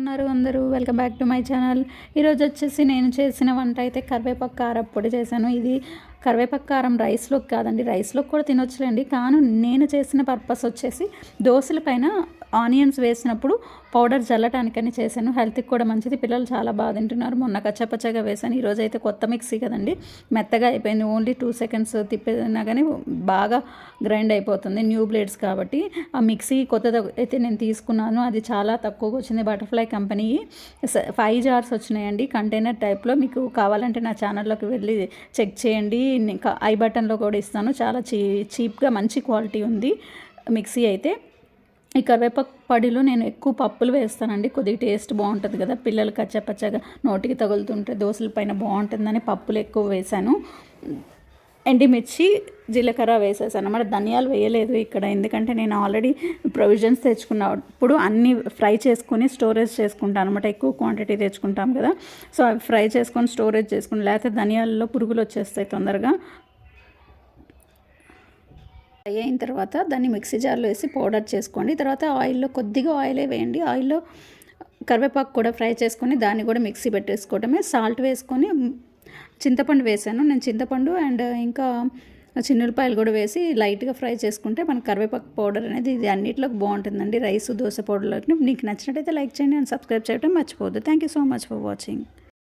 ఉన్నారు అందరూ welcome back to my channel. ఈరోజు వచ్చేసి నేను చేసిన వంట అయితే కరివేపాకు కారప్పొడి చేశాను. ఇది కరివేపాకు కారం రైస్లోకి కాదండి, రైస్లోకి కూడా తినొచ్చులేండి. కానీ నేను చేసిన పర్పస్ వచ్చేసి దోశల పైన ఆనియన్స్ వేసినప్పుడు పౌడర్ చల్లటానికని చేశాను. హెల్త్కి కూడా మంచిది, పిల్లలు చాలా బాగా తింటున్నారు. మొన్న కచ్చపచ్చగా వేశాను. ఈరోజు అయితే కొత్త మిక్సీ కదండి, మెత్తగా అయిపోయింది. ఓన్లీ 2 సెకండ్స్ తిప్పేనా కానీ బాగా గ్రైండ్ అయిపోతుంది, న్యూ బ్లేడ్స్ కాబట్టి. ఆ మిక్సీ కొత్తది అయితే నేను తీసుకున్నాను, అది చాలా తక్కువగా వచ్చింది. బటర్ఫ్లై కంపెనీ 5 జార్స్ వచ్చినాయండి కంటైనర్ టైప్లో. మీకు కావాలంటే నా ఛానల్లోకి వెళ్ళి చెక్ చేయండి. ఐ బటన్లో కూడా ఇస్తాను. చాలా చీప్గా మంచి క్వాలిటీ ఉంది మిక్సీ అయితే. ఈ కరివేపాకు పొడిలో నేను ఎక్కువ పప్పులు వేస్తానండి, కొద్దిగా టేస్ట్ బాగుంటుంది కదా, పిల్లలు కచ్చపచ్చగా నోటికి తగులుతుంటే దోశల పైన బాగుంటుందని పప్పులు ఎక్కువ వేశాను. ఎండిమిర్చి జీలకర్ర వేసేసాను అన్నమాట. ధనియాలు వేయలేదు ఇక్కడ, ఎందుకంటే నేను ఆల్రెడీ ప్రొవిజన్స్ తెచ్చుకున్నప్పుడు అన్నీ ఫ్రై చేసుకుని స్టోరేజ్ చేసుకుంటాను అనమాట. ఎక్కువ క్వాంటిటీ తెచ్చుకుంటాం కదా, సో అవి ఫ్రై చేసుకొని స్టోరేజ్ చేసుకుని, లేకపోతే ధనియాలలో పురుగులు వచ్చేస్తాయి తొందరగా. ఫ్రై అయిన తర్వాత దాన్ని మిక్సీ జార్లో వేసి పౌడర్ చేసుకోండి. తర్వాత ఆయిల్లో కొద్దిగా ఆయిలే వేయండి. ఆయిల్లో కరివేపాకు కూడా ఫ్రై చేసుకొని దాన్ని కూడా మిక్సీ పెట్టేసుకోవడమే. సాల్ట్ వేసుకొని చింతపండు వేసాను నేను, చింతపండు అండ్ ఇంకా చిన్నులపాయలు కూడా వేసి లైట్గా ఫ్రై చేసుకుంటే మనకు కరివేపాకు పౌడర్ అనేది ఇది అన్నింటిలోకి బాగుంటుందండి, రైస్ దోశ పౌడర్లోకి. మీకు నచ్చినట్టయితే లైక్ చేయండి అండ్ సబ్స్క్రైబ్ చేయడం మర్చిపోవద్దు. Thank you so much for watching.